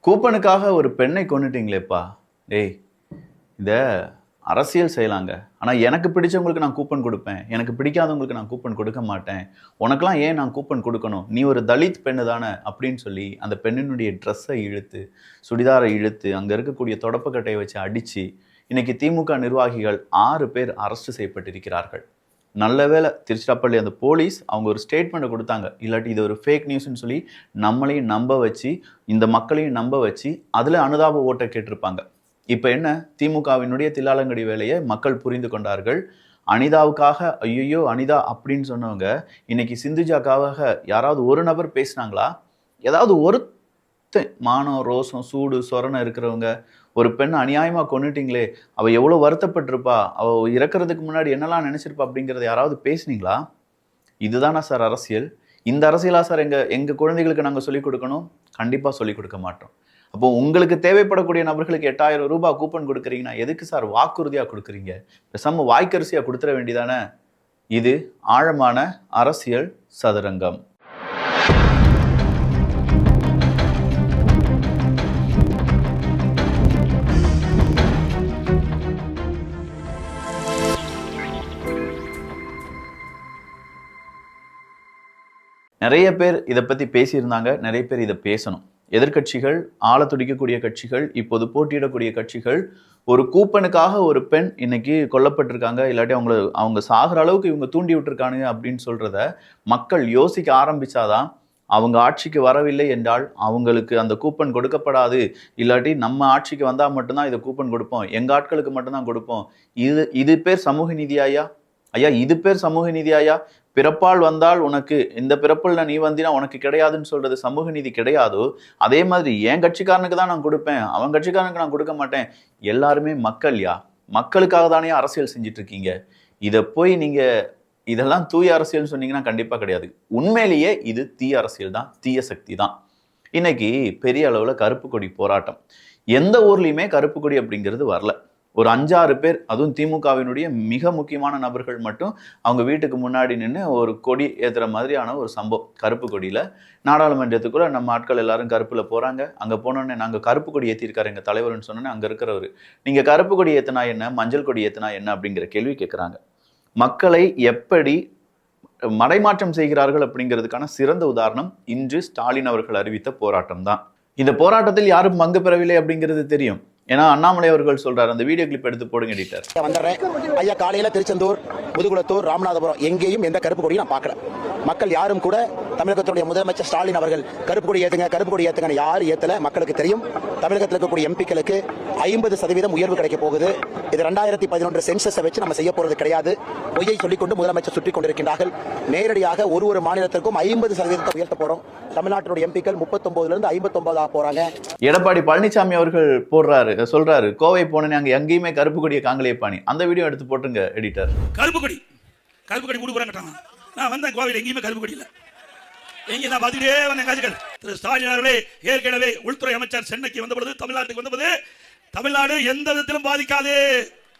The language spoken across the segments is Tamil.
கூப்பனுக்காக ஒரு பெண்ணை கொன்னுட்டீங்களேப்பா. டேய், இத அரசியல் செய்யலாங்க. ஆனா எனக்கு பிடிச்சவங்களுக்கு நான் கூப்பன் குடுப்பேன். எனக்கு பிடிக்காதவங்களுக்கு நான் கூப்பன் கொடுக்க மாட்டேன். உனக்கெல்லாம் ஏன் நான் கூப்பன் குடுக்கணும்? நீ ஒரு தலித் பெண்ணு தானே அப்படின்னு சொல்லி அந்த பெண்ணினுடைய ட்ரெஸ்ஸை இழுத்து, சுடிதாரை இழுத்து, அங்க இருக்கக்கூடிய தொடப்பக்கட்டையை வச்சு அடிச்சு, இன்னைக்கு திமுக நிர்வாகிகள் 6 பேர் அரெஸ்ட் செய்யப்பட்டிருக்கிறார்கள். நல்ல வேளை திருச்சிராப்பள்ளி அந்த போலீஸ் அவங்க ஒரு ஸ்டேட்மெண்ட்டை கொடுத்தாங்க. இல்லாட்டி இது ஒரு ஃபேக் நியூஸ்ன்னு சொல்லி நம்மளையும் நம்ப வச்சு, இந்த மக்களையும் நம்ப வச்சு, அதில் அனுதாப ஓட்டை கேட்டிருப்பாங்க. இப்போ என்ன, திமுகவினுடைய தில்லாலங்கடி வேலையை மக்கள் புரிந்து கொண்டார்கள். அனிதாவுக்காக ஐயோ அனிதா அப்படின்னு சொன்னவங்க இன்னைக்கு சிந்துஜாக்காக யாராவது ஒரு நபர் பேசினாங்களா? ஏதாவது ஒரு மானம், ரோசம், சூடு, சொரணை இருக்கிறவங்க ஒரு பெண் அநியாயமா கொன்னுட்டீங்களே, அவ எவ்வளவு வருத்தப்பட்டிருப்பா, அவ இறக்குறதுக்கு முன்னாடி என்னெல்லாம் நினைச்சிருப்பா அப்படிங்கறத யாராவது பேசுனீங்களா? இதுதானா சார் அரசியல்? இந்த அரசியலா சார் எங்க எங்க குழந்தைகளுக்கு நாங்க சொல்லிக் கொடுக்கணும்? கண்டிப்பா சொல்லிக் கொடுக்க மாட்டோம். அப்போ உங்களுக்கு தேவைப்படக்கூடிய நபர்களுக்கு 8000 ரூபாய் கூப்பன் கொடுக்குறீங்கன்னா எதுக்கு சார் வாக்குறுதியா கொடுக்குறீங்க? பேசாம வாய்க்கரிசியா கொடுத்துட வேண்டியதானே? இது ஆழமான அரசியல் சதுரங்கம். நிறைய பேர் இதை பற்றி பேசியிருந்தாங்க, நிறைய பேர் இதை பேசணும். எதிர்கட்சிகள், ஆள துடிக்கக்கூடிய கட்சிகள், இப்போது போட்டியிடக்கூடிய கட்சிகள், ஒரு கூப்பனுக்காக ஒரு பெண் இன்னைக்கு கொல்லப்பட்டிருக்காங்க, இல்லாட்டி அவங்க சாகிற அளவுக்கு இவங்க தூண்டி விட்டுருக்கானுங்க அப்படின்னு சொல்றத மக்கள் யோசிக்க ஆரம்பிச்சாதான் அவங்க ஆட்சிக்கு வரவில்லை என்றால் அவங்களுக்கு அந்த கூப்பன் கொடுக்கப்படாது, இல்லாட்டி நம்ம ஆட்சிக்கு வந்தால் மட்டும்தான் இதை கூப்பன் கொடுப்போம், எங்கள் ஆட்களுக்கு மட்டும்தான் கொடுப்போம். இது பேர் சமூக நீதியாயா? ஐயா, இது பேர் சமூக நீதியாயா? பிறப்பால் வந்தால் உனக்கு, இந்த பிறப்பில் நீ வந்தினா உனக்கு கிடையாதுன்னு சொல்றது சமூக நீதி கிடையாதோ, அதே மாதிரி என் கட்சிக்காரனுக்கு தான் நான் கொடுப்பேன், அவன் கட்சிக்காரனுக்கு நான் கொடுக்க மாட்டேன். எல்லாருமே மக்கள்யா, மக்களுக்காக தானே அரசியல் செஞ்சுட்டு இருக்கீங்க. இதை போய் நீங்க இதெல்லாம் தூய அரசியல்னு சொன்னீங்கன்னா கண்டிப்பா கிடையாது. உண்மையிலேயே இது தீய அரசியல் தான், தீய சக்தி தான். இன்னைக்கு பெரிய அளவுல கருப்பு கொடி போராட்டம். எந்த ஊர்லயுமே கருப்பு கொடி அப்படிங்கிறது வரல. ஒரு 5-6 பேர், அதுவும் திமுகவினுடைய மிக முக்கியமான நபர்கள் மட்டும் அவங்க வீட்டுக்கு முன்னாடி நின்று ஒரு கொடி ஏத்துற மாதிரியான ஒரு சம்பவம். கருப்பு கொடியில நாடாளுமன்றத்துக்குள்ள நம்ம ஆட்கள் எல்லாரும் கருப்புல போறாங்க. அங்க போனோடனே நாங்க கருப்பு கொடி ஏத்திருக்காரு எங்க தலைவர்னு சொன்னோன்னே அங்க இருக்கிறவரு, நீங்க கருப்பு கொடி ஏத்துனா என்ன, மஞ்சள் கொடி ஏத்துனா என்ன அப்படிங்கிற கேள்வி கேட்கிறாங்க. மக்களை எப்படி மடைமாற்றம் செய்கிறார்கள் அப்படிங்கிறதுக்கான சிறந்த உதாரணம் இன்று ஸ்டாலின் அவர்கள் அறிவித்த போராட்டம் தான். இந்த போராட்டத்தில் யாரும் பங்கு பெறவில்லை அப்படிங்கிறது தெரியும். ஏன்னா அண்ணாமலை அவர்கள் சொல்றாரு, அந்த வீடியோ கிளிப் எடுத்து போடுங்க எடிட்டர். வந்துடுறேன் ஐயா. காலையில திருச்செந்தூர், முதுகுளத்தூர், ராமநாதபுரம் எங்கேயும் எந்த கருப்பு கொடியும் நான் பார்க்கல. மக்கள் யாரும் கூட தமிழகத்துடைய முதலமைச்சர் ஸ்டாலின் அவர்கள் கருப்பு கொடி ஏத்துங்க, கருப்பு கொடி ஏத்துங்க யார் ஏத்தல மக்களுக்கு தெரியும். தமிழகத்தில் இருக்கக்கூடிய எம்பிக்களுக்கு 50% உயர்வு கிடைக்க போகுது. இது 2011 சென்சஸை வச்சு நம்ம செய்ய போறது கிடையாது. பொய்யை சொல்லிக்கொண்டு முதலமைச்சர் சுற்றி கொண்டிருக்கின்றார்கள். நேரடியாக ஒரு மாநிலத்திற்கும் 50% உயர்த்த போறோம். தமிழ்நாட்டினுடைய எம்பிக்கள் 39 59 போறாங்க. எடப்பாடி பழனிசாமி அவர்கள் சொல்றாரு, கோவை போனே அங்க எங்கேயுமே கருப்பு கொடியை காங்கலே பாணி. அந்த வீடியோ எடுத்து போட்டுங்க எடிட்டர். கருப்பு கொடி கொடுக்குறாங்க. நான் வந்தேன் கோவையில், எங்கேயுமே கருப்பு கொடி இல்லை. எங்கே நான் பார்த்துக்கிட்டே வந்தேன் காட்சிகள். திரு ஸ்டாலின் அவர்களே ஏற்கனவே உள்துறை அமைச்சர் சென்னைக்கு வந்த பொழுது, தமிழ்நாட்டுக்கு வந்த போது, தமிழ்நாடு எந்த விதத்திலும் பாதிக்காது,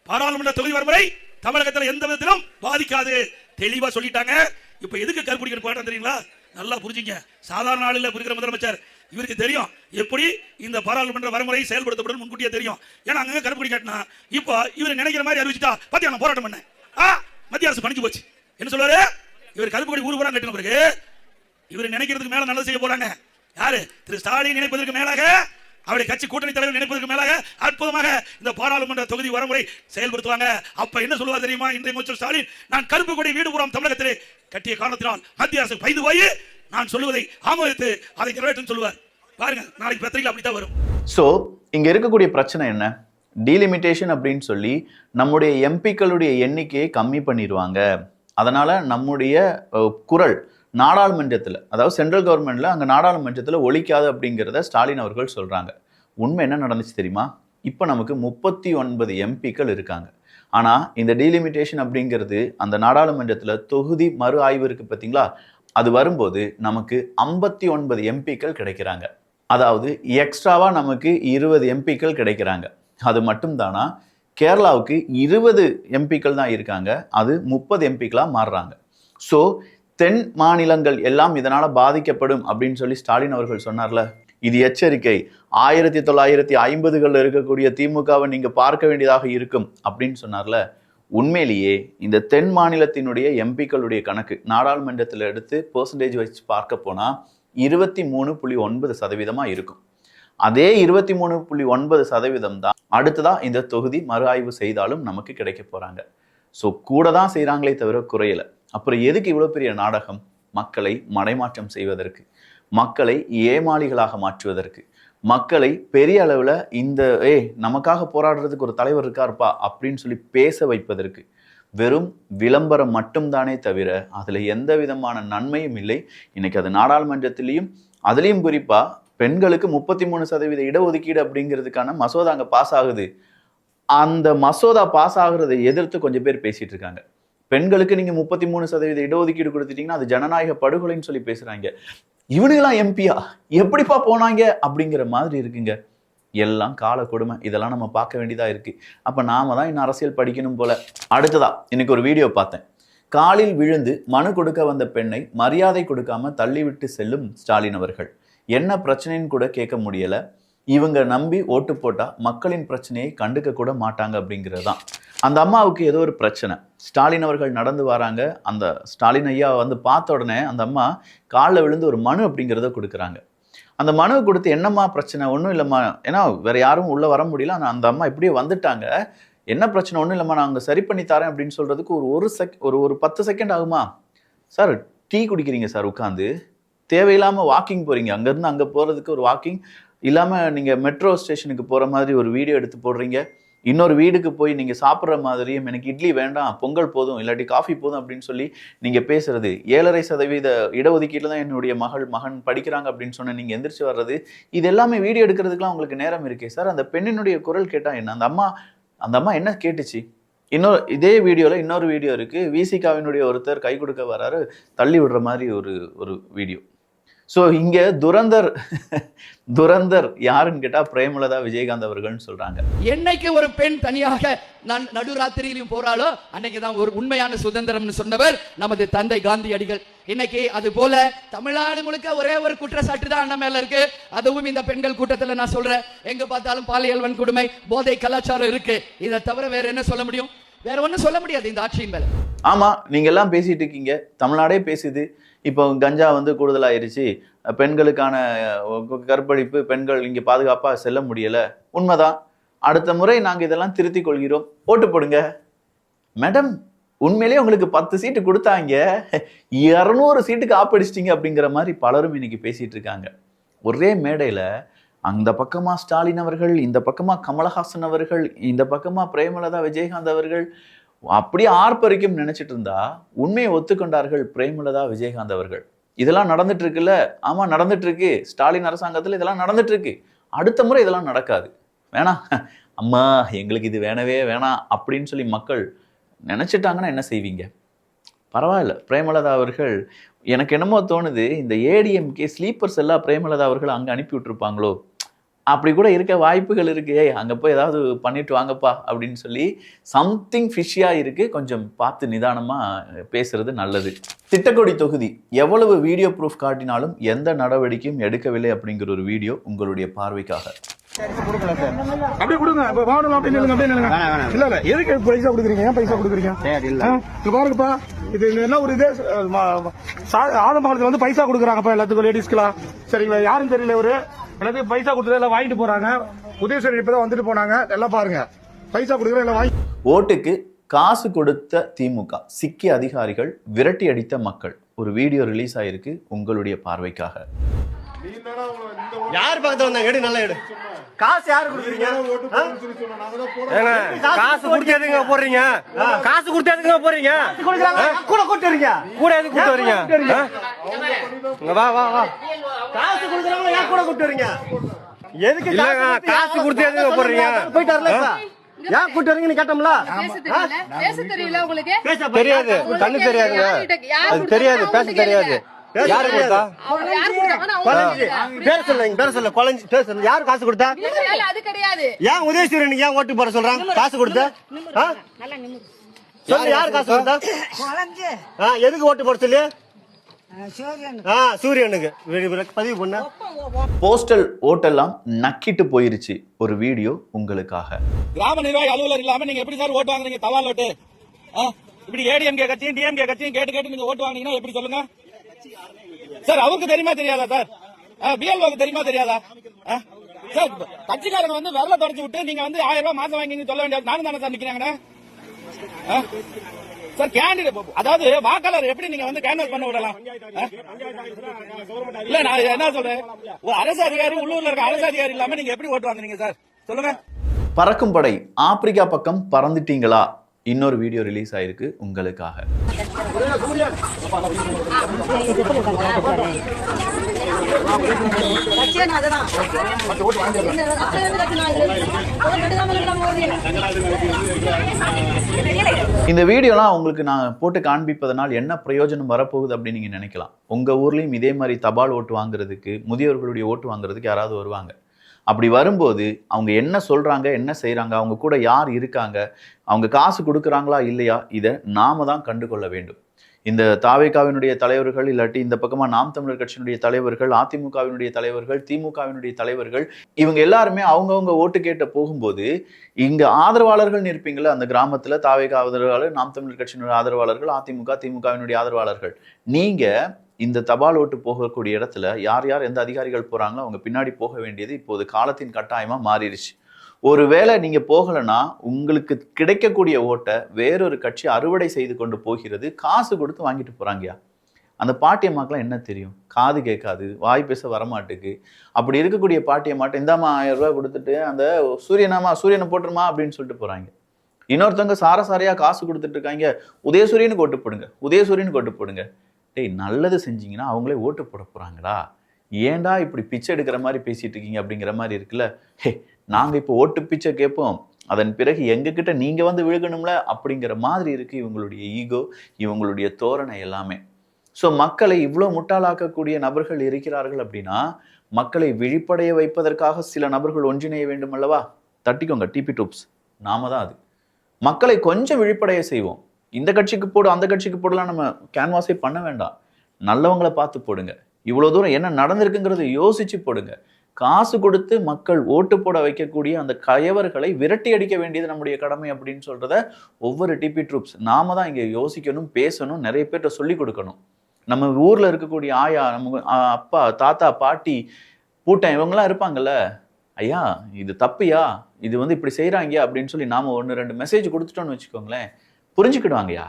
பாராளுமன்ற தொகுதி வரைமுறை தமிழகத்தில் எந்த விதத்திலும் பாதிக்காது தெளிவா சொல்லிட்டாங்க. இப்ப எதுக்கு கருப்பு கொடி போராட்டம் தெரியுங்களா? நல்லா புரிஞ்சுங்க. சாதாரண ஆளுல இருக்கிற முதலமைச்சர் இவருக்கு தெரியும் எப்படி இந்த பாராளுமன்ற வரைமுறை செயல்படுத்தப்படும், முன்கூட்டியே தெரியும். ஏன்னா அங்க கருப்பு கொடி காட்டினா இப்போ இவர் நினைக்கிற மாதிரி அறிவிச்சுட்டா, பாத்தியா நான் போராட்டம் பண்ணேன், மத்திய அரசு பணிஞ்சு போச்சு. என்ன சொல்றாரு இவர்? கருப்பு கொடி ஊர்வலம் கட்டின பிறகு இவர் நினைக்கிறதுக்கு மேல நல்லது செய்ய போறாங்க. யாரு? திரு ஸ்டாலின் நினைப்பதற்கு மேலாக, அவருடைய கட்சி கூட்டணி தலைவர் நினைப்பதற்கு மேலாக அற்புதமாக இந்த பாராளுமன்ற தொகுதி வரமுறை செயல்படுத்துவாங்க. அப்ப என்ன சொல்லுவா தெரியுமா இன்றைய முதலமைச்சர் ஸ்டாலின்? நான் கருப்பு கொடி வீடு பூராம் தமிழகத்திலே கட்டிய காரணத்தினால் மத்திய அரசு பயந்து போய் நான் சொல்லுவதை ஆமோதித்து அதை நிறைவேற்றும் சொல்லுவார். பாருங்க, நாளைக்கு பத்திரிகை அப்படித்தான் வரும். சோ இங்க இருக்கக்கூடிய பிரச்சனை என்ன? டீலிமிட்டேஷன் அப்படின்னு சொல்லி நம்முடைய எம்பிக்களுடைய எண்ணிக்கையை கம்மி பண்ணிடுவாங்க. அதனால நம்முடைய குரல் நாடாளுமன்றத்தில், அதாவது சென்ட்ரல் கவர்மெண்ட்ல அங்க நாடாளுமன்றத்தில் ஒலிக்காது அப்படிங்கிறத ஸ்டாலின் அவர்கள் சொல்றாங்க. உண்மை என்ன நடந்துச்சு தெரியுமா? இப்போ நமக்கு 39 எம்பிக்கள் இருக்காங்க. ஆனா இந்த டீலிமிட்டேஷன் அப்படிங்கிறது அந்த நாடாளுமன்றத்தில் தொகுதி மறு ஆய்வு இருக்கு பார்த்தீங்களா, அது வரும்போது நமக்கு 59 எம்பிக்கள் கிடைக்கிறாங்க. அதாவது எக்ஸ்ட்ராவா நமக்கு 20 எம்பிக்கள் கிடைக்கிறாங்க. அது மட்டும் தானா? கேரளாவுக்கு 20 எம்பிக்கள் தான் இருக்காங்க, அது 30 எம்பிக்களா மாறுறாங்க. ஸோ தென் மாநிலங்கள் எல்லாம் இதனால பாதிக்கப்படும் அப்படின்னு சொல்லி ஸ்டாலின் அவர்கள் சொன்னார்ல, இது எச்சரிக்கை. 1950களில் இருக்கக்கூடிய திமுகவை நீங்க பார்க்க வேண்டியதாக இருக்கும் அப்படின்னு சொன்னார்ல. உண்மையிலேயே இந்த தென் மாநிலத்தினுடைய எம்பிக்களுடைய கணக்கு நாடாளுமன்றத்தில் எடுத்து பெர்சன்டேஜ் வச்சு பார்க்க போனா 23.9% இருக்கும். அதே 23.9% தான் அடுத்ததா இந்த தொகுதி மறு ஆய்வு செய்தாலும் நமக்கு கிடைக்க போறாங்க. ஸோ கூட தான் செய்கிறாங்களே தவிர குறையல. அப்புறம் எதுக்கு இவ்வளோ பெரிய நாடகம்? மக்களை மடைமாற்றம் செய்வதற்கு, மக்களை ஏமாளிகளாக மாற்றுவதற்கு, மக்களை பெரிய அளவில் இந்த நமக்காக போராடுறதுக்கு ஒரு தலைவர் இருக்காருப்பா அப்படின்னு சொல்லி பேச வைப்பதற்கு. வெறும் விளம்பரம் மட்டும்தானே தவிர அதில் எந்த விதமான நன்மையும் இல்லை. இன்னைக்கு அது நாடாளுமன்றத்திலையும் அதுலேயும் குறிப்பாக பெண்களுக்கு 33% இடஒதுக்கீடு அப்படிங்கிறதுக்கான மசோதா அங்கே பாஸ் ஆகுது. அந்த மசோதா பாஸ் ஆகுறதை எதிர்த்து கொஞ்சம் பேர் பேசிட்டு இருக்காங்க. பெண்களுக்கு நீங்க 33% இடஒதுக்கீடு கொடுத்துட்டீங்கன்னா அது ஜனநாயக படுகொலைன்னு சொல்லி பேசுறாங்க. இவனுங்களாம் எம்பியா எப்படிப்பா போனாங்க அப்படிங்கிற மாதிரி இருக்குங்க. எல்லாம் கால கொடுமை. இதெல்லாம் நம்ம பார்க்க வேண்டியதா இருக்கு. அப்ப நாம தான் இன்னும் அரசியல் படிக்கணும் போல. அடுத்ததா இன்னைக்கு ஒரு வீடியோ பார்த்தேன். காலில் விழுந்து மனு கொடுக்க வந்த பெண்ணை மரியாதை கொடுக்காம தள்ளிவிட்டு செல்லும் ஸ்டாலின் அவர்கள். என்ன பிரச்சனைன்னு கூட கேட்க முடியல. இவங்க நம்பி ஓட்டு போட்டா மக்களின் பிரச்சனையை கண்டுக்க கூட மாட்டாங்க அப்படிங்கிறது தான். அந்த அம்மாவுக்கு ஏதோ ஒரு பிரச்சனை. ஸ்டாலின் அவர்கள் நடந்து வராங்க. அந்த ஸ்டாலின் ஐயா வந்து பார்த்த உடனே அந்த அம்மா காலில் விழுந்து ஒரு மனு அப்படிங்கிறத கொடுக்குறாங்க. அந்த மனுவை கொடுத்து என்னம்மா பிரச்சனை? ஒன்றும் இல்லைம்மா, ஏன்னா வேற யாரும் உள்ளே வர முடியல. ஆனால் அந்த அம்மா இப்படியே வந்துட்டாங்க. என்ன பிரச்சனை? ஒன்றும் இல்லைம்மா, நான் அங்கே சரி பண்ணி தரேன் அப்படின்னு சொல்றதுக்கு ஒரு 10 செகண்ட் ஆகுமா? சார் டீ குடிக்கிறீங்க சார் உட்காந்து, தேவையில்லாமல் வாக்கிங் போறீங்க, அங்கேருந்து அங்கே போகிறதுக்கு ஒரு வாக்கிங் இல்லாமல் நீங்கள் மெட்ரோ ஸ்டேஷனுக்கு போகிற மாதிரி ஒரு வீடியோ எடுத்து போடுறீங்க. இன்னொரு வீடுக்கு போய் நீங்கள் சாப்பிட்ற மாதிரியும் எனக்கு இட்லி வேண்டாம், பொங்கல் போதும், இல்லாட்டி காஃபி போதும் அப்படின்னு சொல்லி நீங்கள் பேசுறது. 7.5% இடஒதுக்கீட்டில் தான் என்னுடைய மகன் படிக்கிறாங்க அப்படின்னு சொன்ன நீங்கள் எந்திரிச்சு வர்றது, இது எல்லாமே வீடியோ எடுக்கிறதுக்குலாம் உங்களுக்கு நேரம் இருக்கே சார்? அந்த பெண்ணினுடைய குரல் கேட்டால் என்ன? அந்த அம்மா என்ன கேட்டுச்சு? இதே வீடியோவில் இன்னொரு வீடியோ இருக்குது. விசிகாவினுடைய ஒருத்தர் கை கொடுக்க வராரு, தள்ளி விடுற மாதிரி ஒரு வீடியோ. ஸோ இங்கே துரந்தர் யாருன்னு கேட்டால் பிரேமலதா விஜயகாந்த் அவர்கள்னு சொல்கிறாங்க. என்னைக்கு ஒரு பெண் தனியாக நான் நடுராத்திரியிலும் போறாளோ அன்னைக்கு தான் ஒரு உண்மையான சுதந்திரம்னு சொன்னவர் நமது தந்தை காந்தியடிகள். இன்னைக்கு அது போல தமிழ்நாடு முழுக்க ஒரே ஒரு குற்றச்சாட்டு தான் அண்ணன் மேல இருக்கு. அதுவும் இந்த பெண்கள் கூட்டத்துல நான் சொல்றேன், எங்க பார்த்தாலும் பாலியல் வன்கொடுமை, போதை கலாச்சாரம் இருக்கு. இதை தவிர வேற என்ன சொல்ல முடியும்? வேற ஒன்றும் சொல்ல முடியாது இந்த ஆட்சியின் மேல. ஆமா, நீங்க எல்லாம் பேசிட்டு இருக்கீங்க, தமிழ்நாடே பேசுது. இப்போ கஞ்சா வந்து கூடுதலாயிருச்சு, பெண்களுக்கான கற்பழிப்பு, பெண்கள் இங்கே பாதுகாப்பாக செல்ல முடியல. உண்மைதான். அடுத்த முறை நாங்கள் இதெல்லாம் திருத்திக் கொள்கிறோம், ஓட்டு போடுங்க. மேடம், உண்மையிலேயே உங்களுக்கு 10 சீட்டு கொடுத்தாங்க, 200 சீட்டுக்கு ஆப்படிச்சிட்டிங்க அப்படிங்கிற மாதிரி பலரும் இன்னைக்கு பேசிட்டு இருக்காங்க. ஒரே மேடையில் அந்த பக்கமா ஸ்டாலின் அவர்கள், இந்த பக்கமா கமலஹாசன் அவர்கள், இந்த பக்கமா பிரேமலதா விஜயகாந்த் அவர்கள் அப்படியே ஆர்ப்பரிக்கும் நினைச்சிட்டு இருந்தா உண்மையை ஒத்துக்கொண்டார்கள் பிரேமலதா விஜயகாந்த் அவர்கள். இதெல்லாம் நடந்துட்டு இருக்குல்ல? ஆமா, நடந்துட்டு இருக்கு. ஸ்டாலின் அரசாங்கத்தில் இதெல்லாம் நடந்துட்டு இருக்கு. அடுத்த முறை இதெல்லாம் நடக்காது. வேணாம் அம்மா, எங்களுக்கு இது வேணவே வேணாம் அப்படின்னு சொல்லி மக்கள் நினைச்சிட்டாங்கன்னா என்ன செய்வீங்க? பரவாயில்ல, பிரேமலதா அவர்கள், எனக்கு என்னமோ தோணுது, இந்த ஏடிஎம்கே ஸ்லீப்பர்ஸ் எல்லாம் பிரேமலதா அவர்கள் அங்கே அனுப்பி விட்டுருப்பாங்களோ, அப்படி கூட இருக்க வாய்ப்புகள் இருக்கு. அங்கே போய் ஏதாவது பண்ணிட்டு வாங்கப்பா அப்படின்னு சொல்லி சம்திங் ஃபிஷ்ஷியாக இருக்கு. கொஞ்சம் பார்த்து நிதானமாக பேசுறது நல்லது. திட்டக்குடி தொகுதி எவ்வளவு வீடியோ ப்ரூஃப் காட்டினாலும் எந்த நடவடிக்கையும் எடுக்கவில்லை அப்படிங்கிற ஒரு வீடியோ உங்களுடைய பார்வைக்காக. அப்படியே கொடுங்க. இப்ப வாடணும் அப்படின்னு நில்லுங்க. இல்ல இல்ல, எதுக்கு பைசா கொடுக்குறீங்க? ஏன் பைசா கொடுக்குறீங்க? இது பாருங்கப்பா, இது என்ன ஒரு இதே ஆதம்பாளத்துல வந்து பைசா கொடுக்குறாங்கப்பா எல்லாத்துக்கும், லேடிஸ்க்குலாம். சரிங்களா? யாரும் தெரியல, ஒரு எல்லாத்துக்கும் பைசா கொடுத்தது எல்லாம் வாங்கிட்டு போறாங்க. உதயசூரியன் இப்பதான் வந்துட்டு போனாங்க. எல்லாம் பாருங்க, பைசா கொடுக்குற எல்லாம் வாங்கி. ஓட்டுக்கு காசு கொடுத்த திமுக சிக்கி அதிகாரிகள் விரட்டி அடித்த மக்கள் ஒரு வீடியோ ரிலீஸ் ஆயிருக்கு உங்களுடைய பார்வைக்காக. யார் பக்கத்துல வந்தாங்க? எடு, நல்லா எடு. காசு யாரு கொடுக்குறீங்க? காசு கொடுத்து எதுங்க போடுறீங்க? காசு கொடுத்து எதுங்க போறீங்க? கூட கூட்டு வரீங்க? கூட எதுக்கு கூட்டு வரீங்க? வா வா வா. காசு கொடுக்குறவங்க ஏன் கூட கூட்டு வரீங்க? எதுக்கு? இல்லங்க, காசு கொடுத்து எதுங்க போடுறீங்க? போயிட்டு வரல. ஏன் கூட்டு வரீங்கன்னு கேட்டோம்ல. பேச தெரியல உங்களுக்கு? தெரியாது, கண்ணு தெரியாதுங்க. அது தெரியாது, பேச தெரியாது. யாரு கொடுத்தா? பேர சொல்ல குழந்தை பேர் சொல்ல. யாரு காசு கொடுத்தா? அது கிடையாது. ஏன் உதயசூரியனுக்கு ஏன் ஓட்டு போட சொல்றாங்க? காசு கொடுத்தா சொல்லு, யாரு காசு கொடுத்தா? எதுக்கு ஓட்டு போட சொல்லி? சூரியனுக்கு பதிவு பண்ண போஸ்டல் ஓட்டெல்லாம் நக்கிட்டு போயிருச்சு. ஒரு வீடியோ உங்களுக்காக. கிராம நிர்வாகி அலுவலர் இல்லாம நீங்க எப்படி சார் ஓட்டு வாங்குறீங்க? தபால் ஓட்டு. இப்படி ஏடிஎம்கே கட்சியும் டிஎம்கே கட்சியும் கேட்டு நீங்க ஓட்டு வாங்கினீங்கன்னா எப்படி சொல்லுங்க சார்? அவருக்கு தெரியுமா தெரியாதா சார்? பிஎல்ஓக்கு தெரியுமா தெரியாதா சார்? கட்சிக்காரங்க வந்து விரல தொடச்சு விட்டு நீங்க வந்து 1000 ரூபாய் மாசம் வாங்கி சொல்ல வேண்டிய நானும் தானே சார் நிக்கிறேன் சார். கேண்டிடேட் அதாவது வாக்காளர் எப்படி நீங்க வந்து கேன்வாஸ் பண்ண விடலாம்? இல்ல நான் என்ன சொல்றேன், ஒரு அரசு அதிகாரி உள்ளூர்ல இருக்க அரசு அதிகாரி இல்லாம நீங்க எப்படி ஓட்டு வாங்குறீங்க சார்? சொல்லுங்க. பறக்கும் படை ஆப்பிரிக்கா பக்கம் பறந்துட்டீங்களா? இன்னொரு வீடியோ ரிலீஸ் ஆயிருக்கு உங்களுக்காக. இந்த வீடியோலாம் உங்களுக்கு நான் போட்டு காண்பிப்பதனால் என்ன பிரயோஜனம் வரப்போகுது அப்படின்னு நீங்க நினைக்கலாம். உங்க ஊர்லயும் இதே மாதிரி தபால் ஓட்டு வாங்குறதுக்கு, முதியோர்களுடைய ஓட்டு வாங்குறதுக்கு யாராவது வருவாங்க. அப்படி வரும்போது அவங்க என்ன சொல்றாங்க, என்ன செய்யறாங்க, அவங்க கூட யார் இருக்காங்க, அவங்க காசு கொடுக்குறாங்களா இல்லையா, இதை நாம தான் கண்டுகொள்ள வேண்டும். இந்த தாவேகாவினுடைய தலைவர்கள், இல்லாட்டி இந்த பக்கமா நாம் தமிழர் கட்சியினுடைய தலைவர்கள், அதிமுகவினுடைய தலைவர்கள், திமுகவினுடைய தலைவர்கள், இவங்க எல்லாருமே அவங்கவுங்க ஓட்டு கேட்ட போகும்போது இங்க ஆதரவாளர்கள் இருப்பீங்களா? அந்த கிராமத்துல தாவேகா ஆதரவாளர், நாம் தமிழர் கட்சியினுடைய ஆதரவாளர்கள், அதிமுக திமுகவினுடைய ஆதரவாளர்கள், நீங்க இந்த தபால் ஓட்டு போகக்கூடிய இடத்துல யார் யார் எந்த அதிகாரிகள் போறாங்களோ அவங்க பின்னாடி போக வேண்டியது இப்போது காலத்தின் கட்டாயமா மாறிடுச்சு. ஒருவேளை நீங்க போகலைன்னா உங்களுக்கு கிடைக்கக்கூடிய ஓட்டை வேறொரு கட்சி அறுவடை செய்து கொண்டு போகிறது. காசு கொடுத்து வாங்கிட்டு போறாங்கயா. அந்த பாட்டியம்மாக்கெல்லாம் என்ன தெரியும்? காது கேட்காது, வாய் பேச வரமாட்டுக்கு. அப்படி இருக்கக்கூடிய பாட்டியம்மாட்ட இந்தாமா 1000 ரூபாய் கொடுத்துட்டு அந்த சூரியனை போட்டுருமா அப்படின்னு சொல்லிட்டு போறாங்க. இன்னொருத்தவங்க சாரசாரியா காசு கொடுத்துட்டு இருக்காங்க, உதயசூரியனுக்கு ஓட்டு போடுங்க, உதயசூரியனுக்கு ஓட்டு போடுங்க. டேய், நல்லது செஞ்சீங்கன்னா அவங்களே ஓட்டு போட போறாங்கடா. ஏன்டா இப்படி பிச்சை எடுக்கிற மாதிரி பேசிட்டு இருக்கீங்க அப்படிங்கிற மாதிரி இருக்குல்ல. ஹே, நாங்க இப்போ ஓட்டு பிச்சை கேட்போம், அதன் பிறகு எங்ககிட்ட நீங்க வந்து விழுகணும்ல அப்படிங்கிற மாதிரி இருக்கு இவங்களுடைய ஈகோ, இவங்களுடைய தோரணை எல்லாமே. ஸோ மக்களை இவ்வளோ முட்டாளாக்கக்கூடிய நபர்கள் இருக்கிறார்கள் அப்படின்னா மக்களை விழிப்படைய வைப்பதற்காக சில நபர்கள் ஒன்றிணைய வேண்டும் அல்லவா? தட்டிக்கோங்க டிபி டூப்ஸ், நாம தான் அது. மக்களை கொஞ்சம் விழிப்படைய செய்வோம். இந்த கட்சிக்கு போடு அந்த கட்சிக்கு போடலாம் நம்ம கேன்வாஸே பண்ண வேண்டாம். நல்லவங்களை பார்த்து போடுங்க. இவ்வளோ தூரம் என்ன நடந்திருக்குங்கிறத யோசிச்சு போடுங்க. காசு கொடுத்து மக்கள் ஓட்டு போட வைக்கக்கூடிய அந்த கயவர்களை விரட்டி அடிக்க வேண்டியது நம்முடைய கடமை அப்படின்னு சொல்றத ஒவ்வொரு டிபி ட்ரூப்ஸ் நாம தான் இங்கே யோசிக்கணும், பேசணும், நிறைய பேர்கிட்ட சொல்லி கொடுக்கணும். நம்ம ஊர்ல இருக்கக்கூடிய ஆயா, நம்ம அப்பா, தாத்தா, பாட்டி, பூட்டம் இவங்கெல்லாம் இருப்பாங்கல்ல, ஐயா இது தப்புயா, இது வந்து இப்படி செய்யறாங்க அப்படின்னு சொல்லி நாம 1-2 மெசேஜ் கொடுத்துட்டோம்னு வச்சுக்கோங்களேன், புரிஞ்சுக்கிடுவாங்கயா.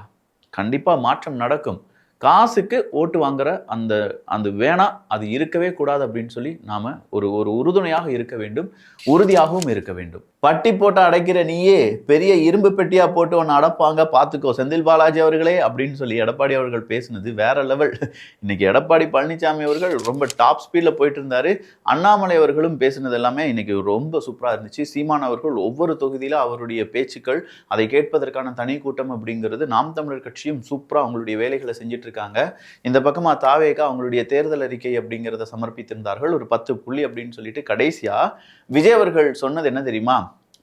கண்டிப்பா மாற்றம் நடக்கும். காசுக்கு ஓட்டு வாங்குற அந்த அந்த வேணாம், அது இருக்கவே கூடாது அப்படின்னு சொல்லி நாம ஒரு உறுதுணையாக இருக்க வேண்டும், உறுதியாகவும் இருக்க வேண்டும். பட்டி போட்டு அடைக்கிற நீயே பெரிய இரும்பு பெட்டியா போட்டு ஒன்று அடைப்பாங்க பார்த்துக்கோ செந்தில் பாலாஜி அவர்களே அப்படின்னு சொல்லி எடப்பாடி அவர்கள் பேசினது வேற லெவல். இன்னைக்கு எடப்பாடி பழனிசாமி அவர்கள் ரொம்ப டாப் ஸ்பீட்ல போயிட்டு இருந்தாரு. அண்ணாமலை அவர்களும் பேசினது எல்லாமே இன்னைக்கு ரொம்ப சூப்பரா இருந்துச்சு. சீமான் அவர்கள் ஒவ்வொரு தொகுதியில அவருடைய பேச்சுக்கள், அதை கேட்பதற்கான தனி கூட்டம் அப்படிங்கிறது, நாம் தமிழர் கட்சியும் சூப்பரா அவங்களுடைய வேலைகளை செஞ்சுட்டு இருக்காங்க. இந்த பக்கமா தாவேகா அவங்களுடைய தேர்தல் அறிக்கை அப்படிங்கிறத சமர்ப்பித்திருந்தார்கள், ஒரு 10 புள்ளி அப்படின்னு சொல்லிட்டு. கடைசியா விஜய் அவர்கள் சொன்னது என்ன தெரியுமா?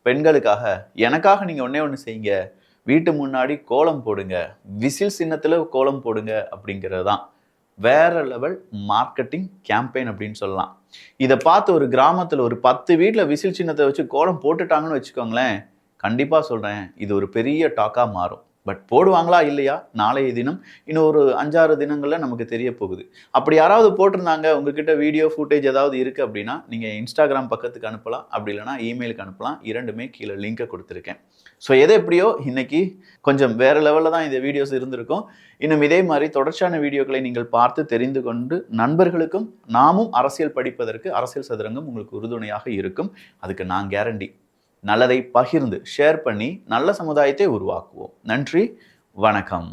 பெண்களுக்காக எனக்காக நீங்க ஒண்ணு செய்யுங்க, வீட்டு முன்னாடி கோலம் போடுங்க, விசில் சின்னத்துல கோலம் போடுங்க அப்படிங்கிறதுதான். வேற லெவல் மார்க்கெட்டிங் கேம்பெயின் அப்படின்னு சொல்லலாம். இதை பார்த்து ஒரு கிராமத்துல ஒரு 10 வீட்டுல விசில் சின்னத்தை வச்சு கோலம் போட்டுட்டாங்கன்னு வச்சுக்கோங்களேன், கண்டிப்பா சொல்றேன் இது ஒரு பெரிய டாக்கா மாறும். பட் போடுவாங்களா இல்லையா நாளைய தினம், இன்னும் ஒரு 5-6 தினங்கள்ல நமக்கு தெரிய போகுது. அப்படி யாராவது போட்டிருந்தாங்க, உங்ககிட்ட வீடியோ ஃபுட்டேஜ் ஏதாவது இருக்கு அப்படின்னா நீங்க இன்ஸ்டாகிராம் பக்கத்துக்கு அனுப்பலாம், அப்படி இல்லைனா இமெயிலுக்கு அனுப்பலாம். இரண்டுமே கீழே லிங்கை கொடுத்துருக்கேன். ஸோ எது எப்படியோ இன்னைக்கு கொஞ்சம் வேற லெவலில் தான் இந்த வீடியோஸ் இருந்திருக்கும். இன்னும் இதே மாதிரி தொடர்ச்சியான வீடியோக்களை நீங்கள் பார்த்து தெரிந்து கொண்டு நண்பர்களுக்கும் நாமும் அரசியல் படிப்பதற்கு அரசியல் சதுரங்கம் உங்களுக்கு உறுதுணையாக இருக்கும். அதுக்கு நான் கேரண்டி. நல்லதை பகிர்ந்து ஷேர் பண்ணி நல்ல சமுதாயத்தை உருவாக்குவோம். நன்றி, வணக்கம்.